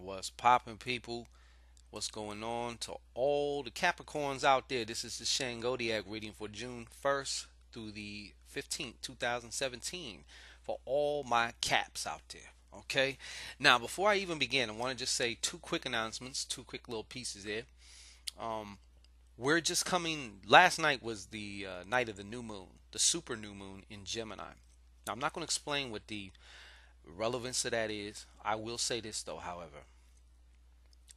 What's poppin', people? What's going on to all the Capricorns out there? This is the Shangodiac reading for June 1st through the 15th, 2017, for all my caps out there. Okay? Now, before I even begin, I want to just say two quick announcements, two quick little pieces there. Um, we're just coming, last night was the night of the new moon, the super new moon in Gemini. Now, I'm not going to explain what the relevance of that is. I will say this, though, however.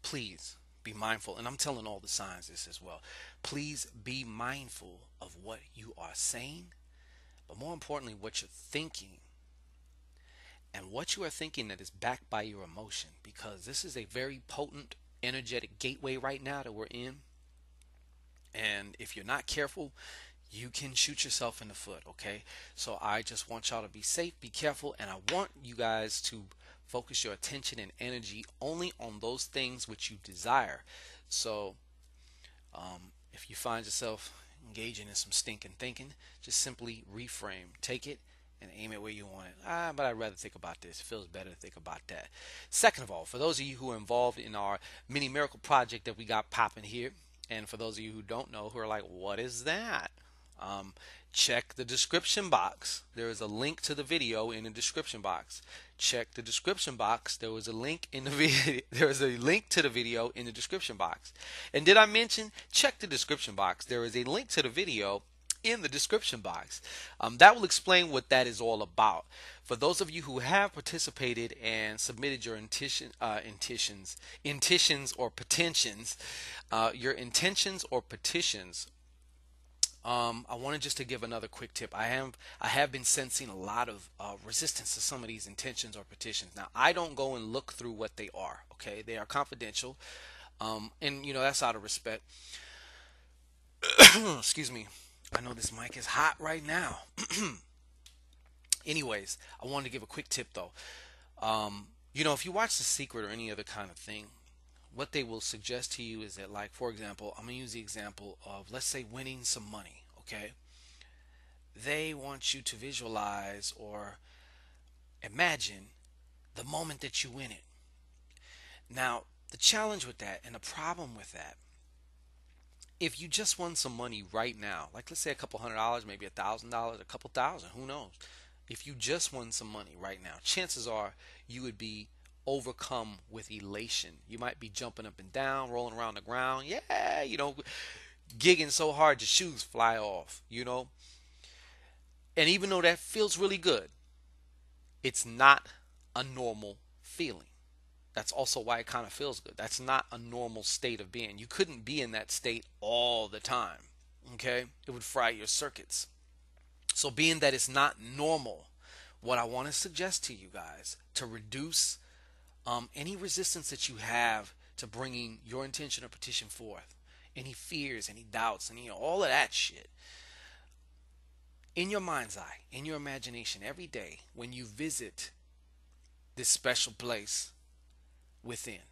Please be mindful, and I'm telling all the signs this as well. Please be mindful of what you are saying, but more importantly, what you're thinking, and what you are thinking that is backed by your emotion, because this is a very potent energetic gateway right now that we're in. And if you're not careful, you can shoot yourself in the foot. Okay, so I just want y'all to be safe, be careful, and I want you guys to focus your attention and energy only on those things which you desire. So if you find yourself engaging in some stinking thinking, just simply reframe, take it and aim it where you want it. But I'd rather think about this. It feels better to think about that. Second of all, for those of you who are involved in our mini miracle project that we got popping here, and for those of you who don't know, who are like, what is that? Um, Check the description box. There is a link to the video in the description box. Check the description box. There was a link in the video. There is a link to the video in the description box. And did I mention, check the description box? There is a link to the video in the description box. That will explain what that is all about. For those of you who have participated and submitted your intentions or petitions, I wanted just to give another quick tip. I have been sensing a lot of resistance to some of these intentions or petitions. Now, I don't go and look through what they are. Okay, they are confidential, and that's out of respect. Excuse me. I know this mic is hot right now. Anyways, I wanted to give a quick tip though. If you watch The Secret or any other kind of thing, what they will suggest to you is that, like, for example, I'm going to use the example of, let's say, winning some money, okay? They want you to visualize or imagine the moment that you win it. Now, the challenge with that and the problem with that, if you just won some money right now, like let's say a couple $100, maybe $1,000, a couple thousand, who knows? If you just won some money right now, chances are you would be overcome with elation. You might be jumping up and down, rolling around the ground. Yeah, gigging so hard your shoes fly off. And even though that feels really good, it's not a normal feeling. That's also why it kind of feels good. That's not a normal state of being. You couldn't be in that state all the time. Okay? It would fry your circuits. So being that it's not normal, what I want to suggest to you guys to reduce any resistance that you have to bringing your intention or petition forth, any fears, any doubts, and all of that shit, in your mind's eye, in your imagination, every day when you visit this special place within,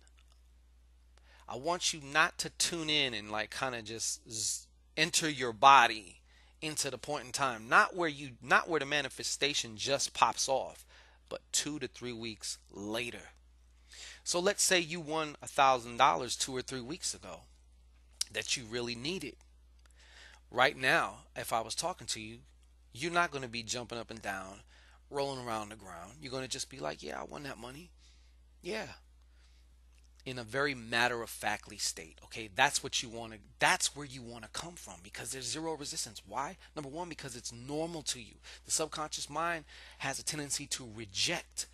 I want you not to tune in and like kind of just enter your body into the point in time, not where the manifestation just pops off, but 2 to 3 weeks later. So let's say you won $1,000 2 or 3 weeks ago that you really needed. Right now, if I was talking to you, you're not going to be jumping up and down, rolling around the ground. You're going to just be like, yeah, I won that money. Yeah. In a very matter-of-factly state. Okay, that's what you want to. That's where you want to come from, because there's zero resistance. Why? Number one, because it's normal to you. The subconscious mind has a tendency to reject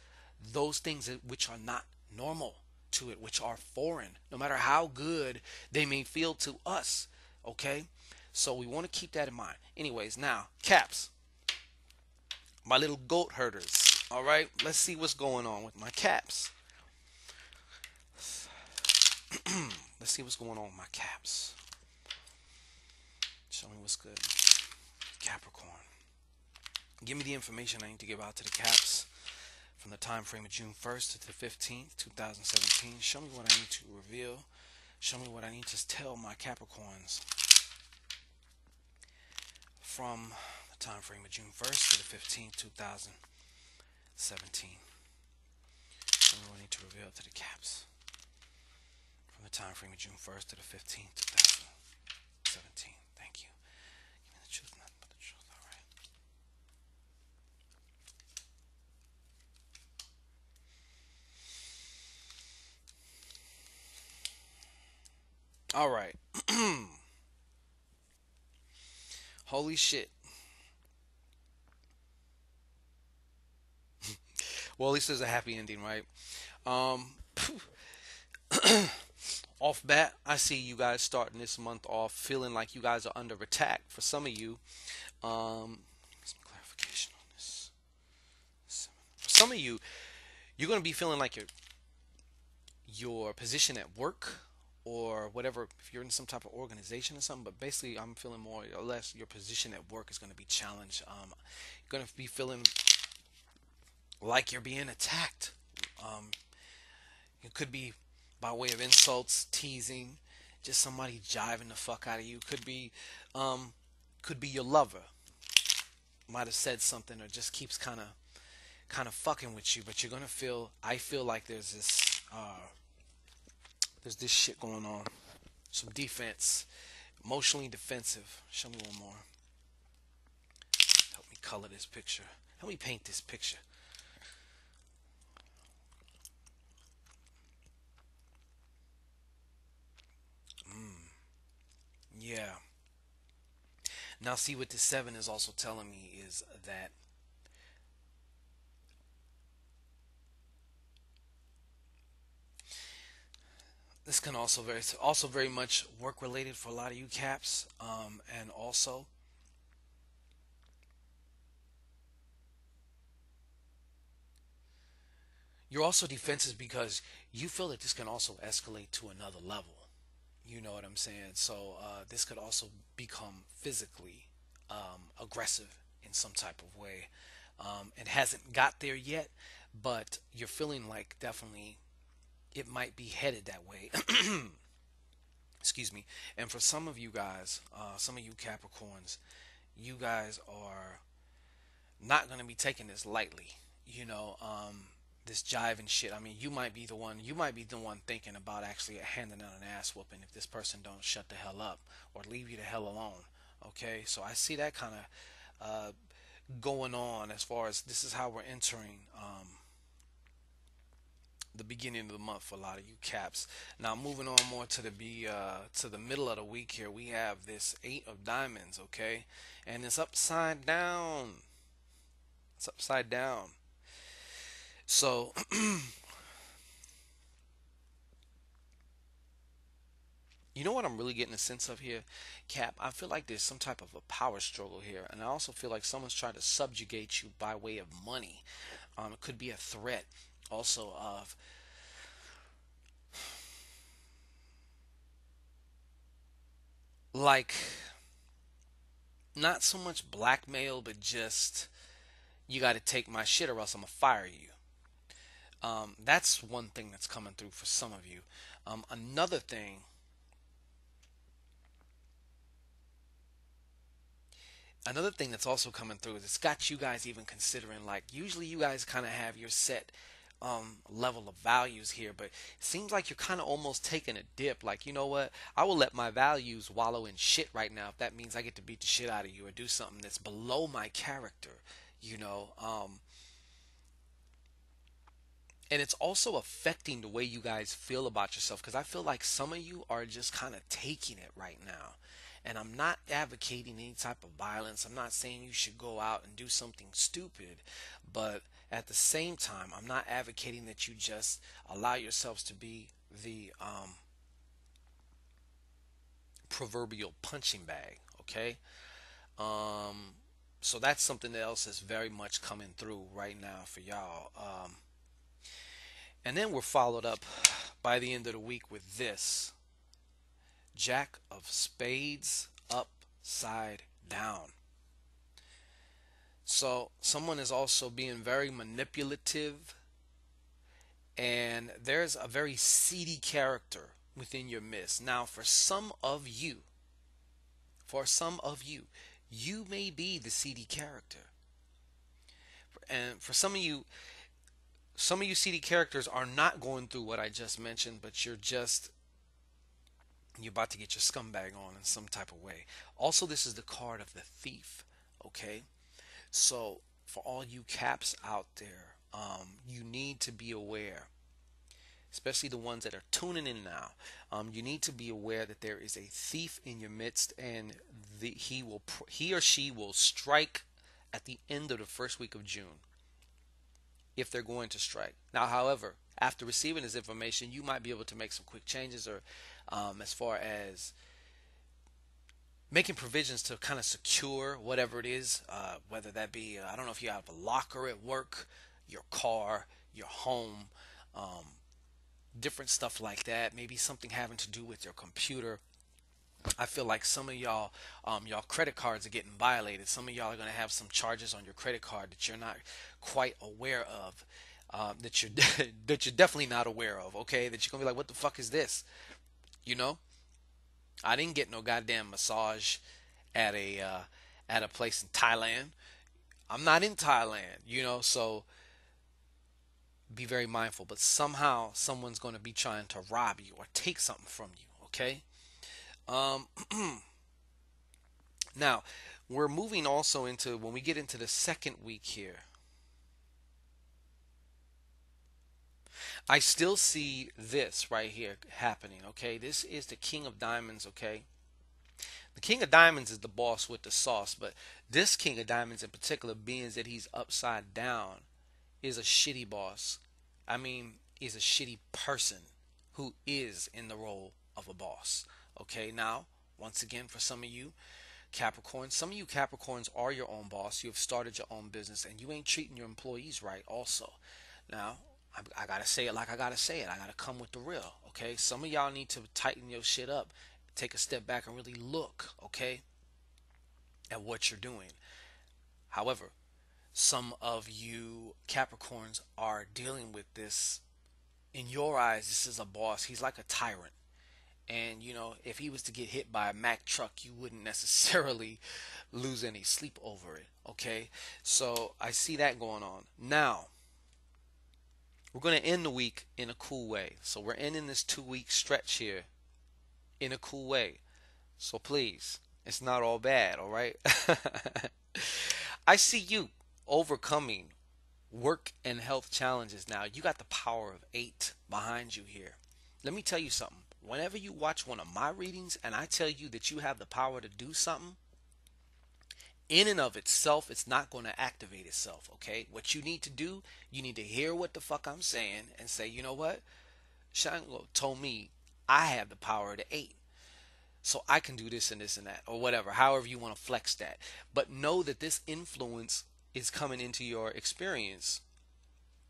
those things which are not normal to it, which are foreign, no matter how good they may feel to us. Okay, so we want to keep that in mind. Anyways, now caps, my little goat herders. All right, let's see what's going on with my caps. Let's see what's going on with my caps. Show me what's good. Capricorn. Give me the information I need to give out to the caps from the time frame of June 1st to the 15th, 2017. Show me what I need to reveal. Show me what I need to tell my Capricorns from the time frame of June 1st to the 15th, 2017. Show me what I need to reveal to the caps. time frame of June 1st to the 15th, 2017. Thank you. Give me the truth, nothing but the truth. All right. All right. Holy shit. Well, at least there's a happy ending, right? Um, Off bat, I see you guys starting this month off feeling like you guys are under attack. For some of you, some clarification on this. For some of you, you're gonna be feeling like your position at work or whatever, if you're in some type of organization or something, but basically I'm feeling more or less your position at work is going to be challenged. You're going to be feeling like you're being attacked. um, it could be by way of insults, teasing, just somebody jiving the fuck out of you. Um, could be your lover might have said something or just keeps kind of fucking with you, but you're gonna feel, I feel like there's this shit going on. Some defense. Emotionally defensive. Show me one more. Help me color this picture. Help me paint this picture. Yeah. Now see what the seven is also telling me is that this can also very much work related for a lot of you caps. And also you're also defensive because you feel that this can also escalate to another level. You know what I'm saying? So this could also become physically aggressive in some type of way. It hasn't got there yet, but you're feeling like definitely it might be headed that way. Excuse me. And for some of you guys, some of you Capricorns, you guys are not going to be taking this lightly. You know, this jive and shit. I mean, you might be the one thinking about actually handing out an ass whooping if this person don't shut the hell up or leave you the hell alone. Okay, so I see that kind of going on as far as this is how we're entering the beginning of the month for a lot of you caps. Now moving on more to the middle of the week here, we have this eight of diamonds, okay, and it's upside down. It's upside down. So you know what I'm really getting a sense of here, Cap? I feel like there's some type of a power struggle here, and I also feel like someone's trying to subjugate you by way of money. It could be a threat, also of like not so much blackmail, but just you got to take my shit or else I'm gonna fire you. That's one thing that's coming through for some of you. Another thing, another thing that's also coming through is it's got you guys even considering, like, usually you guys kind of have your set level of values here, but it seems like you're kind of almost taking a dip. Like, you know what? I will let my values wallow in shit right now if that means I get to beat the shit out of you or do something that's below my character. You know, and it's also affecting the way you guys feel about yourself because I feel like some of you are just kind of taking it right now. And I'm not advocating any type of violence. I'm not saying you should go out and do something stupid, but at the same time, I'm not advocating that you just allow yourselves to be the proverbial punching bag, okay? Um, so that's something else that's very much coming through right now for y'all. And then we're followed up by the end of the week with this Jack of Spades upside down. So someone is also being very manipulative, and there's a very seedy character within your midst. Now, for some of you, you may be the seedy character. And for some of you seedy characters are not going through what I just mentioned, but you're just You're about to get your scumbag on in some type of way. Also, this is the card of the thief. Okay, so for all you caps out there, you need to be aware, especially the ones that are tuning in now. You need to be aware that there is a thief in your midst, and he or she will strike at the end of the first week of June if they're going to strike. Now, however, after receiving this information, you might be able to make some quick changes, or as far as making provisions to kind of secure whatever it is, whether that be, I don't know if you have a locker at work, your car, your home, um, different stuff like that. Maybe something having to do with your computer. I feel like some of y'all credit cards are getting violated. Some of y'all are gonna have some charges on your credit card that you're not quite aware of. That you're that you're definitely not aware of. Okay, that you're gonna be like, what the fuck is this? You know, I didn't get no goddamn massage at a place in Thailand. I'm not in Thailand. So be very mindful. But somehow someone's gonna be trying to rob you or take something from you. Okay. Um, Now, we're moving also into when we get into the second week here. I still see this right here happening, okay? This is the King of Diamonds, okay? The King of Diamonds is the boss with the sauce, but this King of Diamonds in particular, being that he's upside down, is a shitty boss. I mean, is a shitty person who is in the role of a boss. Okay, now, once again, for some of you, Capricorns. Some of you Capricorns are your own boss. You have started your own business and you ain't treating your employees right, also. Now, I gotta say it like I gotta say it. I gotta come with the real, okay? Some of y'all need to tighten your shit up, take a step back and really look, okay, at what you're doing. However, some of you Capricorns are dealing with this. In your eyes, this is a boss. He's like a tyrant. And if he was to get hit by a Mack truck, you wouldn't necessarily lose any sleep over it. Okay, so I see that going on. Now we're going to end the week in a cool way. So we're ending this 2 week stretch here in a cool way. So please, it's not all bad. All right. I see you overcoming work and health challenges. Now you got the power of 8 behind you here. Let me tell you something. Whenever you watch one of my readings and I tell you that you have the power to do something, in and of itself, it's not going to activate itself, okay? What you need to do, you need to hear what the fuck I'm saying and say, you know what? Shango told me I have the power to 8. So I can do this and this and that, or whatever, however you want to flex that. But know that this influence is coming into your experience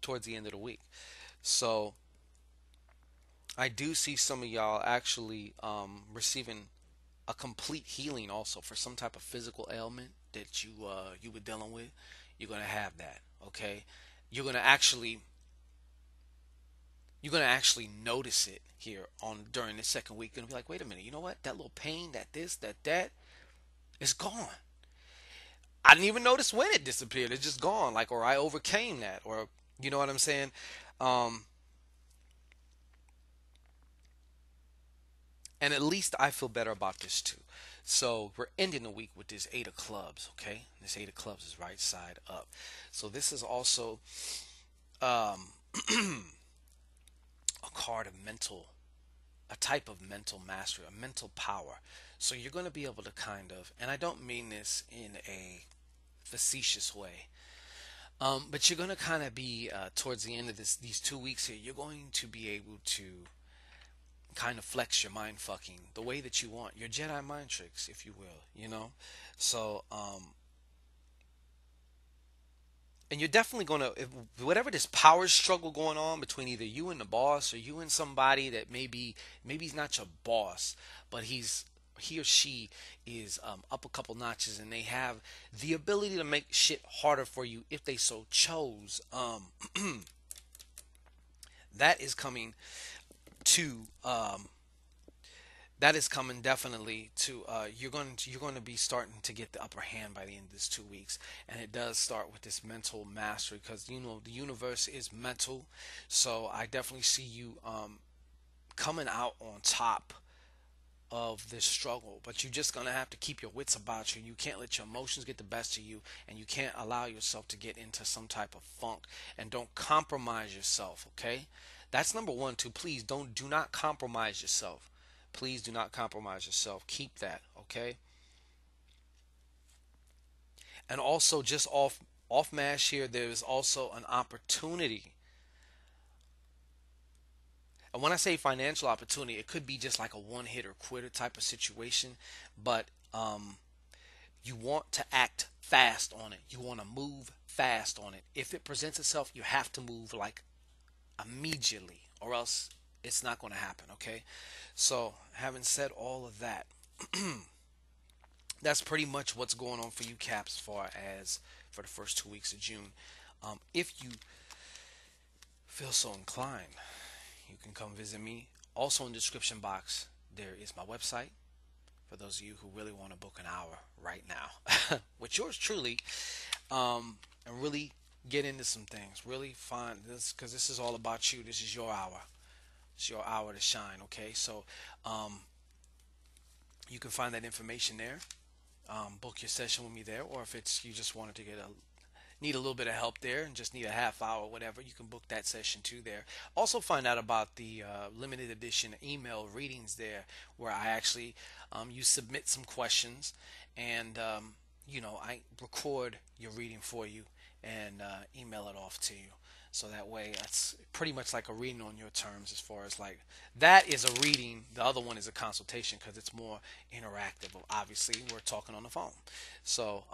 towards the end of the week. So I do see some of y'all actually receiving a complete healing also for some type of physical ailment that you were dealing with. You're gonna have that, okay? You're gonna actually you're gonna actually notice it here on during the second week. You're gonna be like, wait a minute, you know what? That little pain, that this, that is gone. I didn't even notice when it disappeared. It's just gone, like, or I overcame that, or you know what I'm saying? Um, And at least I feel better about this too. So we're ending the week with this 8 of clubs, okay? This 8 of clubs is right side up. So this is also um, a card of a type of mental mastery, a mental power. So you're going to be able to kind of, and I don't mean this in a facetious way, but you're going to kind of be towards the end of these 2 weeks here, you're going to be able to kind of flex your mind fucking the way that you want, your Jedi mind tricks, if you will. So and you're definitely gonna, if, whatever this power struggle going on between either you and the boss or you and somebody that maybe he's not your boss, but he or she is up a couple notches and they have the ability to make shit harder for you if they so chose. That is coming to that is coming definitely to you're going to be starting to get the upper hand by the end of this 2 weeks, and it does start with this mental mastery because the universe is mental. So I definitely see you coming out on top of this struggle, but you're just gonna have to keep your wits about you. You can't let your emotions get the best of you, and you can't allow yourself to get into some type of funk. And don't compromise yourself, okay? That's number one too. Please do not compromise yourself. Please do not compromise yourself. Keep that, okay? And also, just off mash here, there is also an opportunity. And when I say financial opportunity, it could be just like a one hit or quitter type of situation, but you want to act fast on it. You want to move fast on it. If it presents itself, you have to move like immediately, or else it's not going to happen, okay? So, having said all of that, that's pretty much what's going on for you, Caps, as far as for the first 2 weeks of June. If you feel so inclined, you can come visit me. Also, in the description box, there is my website for those of you who really want to book an hour right now with yours truly, and really get into some things. Really find this, because this is all about you. This is your hour. It's your hour to shine. Okay, so you can find that information there. Book your session with me there, or if it's you just wanted to need a little bit of help there and just need a half hour or whatever, you can book that session too there. Also find out about the limited edition email readings there, where I actually you submit some questions, and I record your reading for you and email it off to you. So that way, that's pretty much like a reading on your terms. As far as like that is a reading, the other one is a consultation because it's more interactive. Obviously, we're talking on the phone. So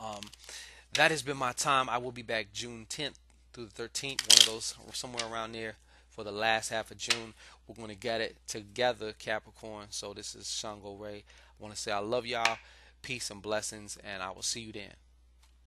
that has been my time. I will be back June 10th through the 13th, one of those, or somewhere around there, for the last half of June. We're going to get it together, Capricorn. So this is Shango Ray. I want to say I love y'all. Peace and blessings, and I will see you then.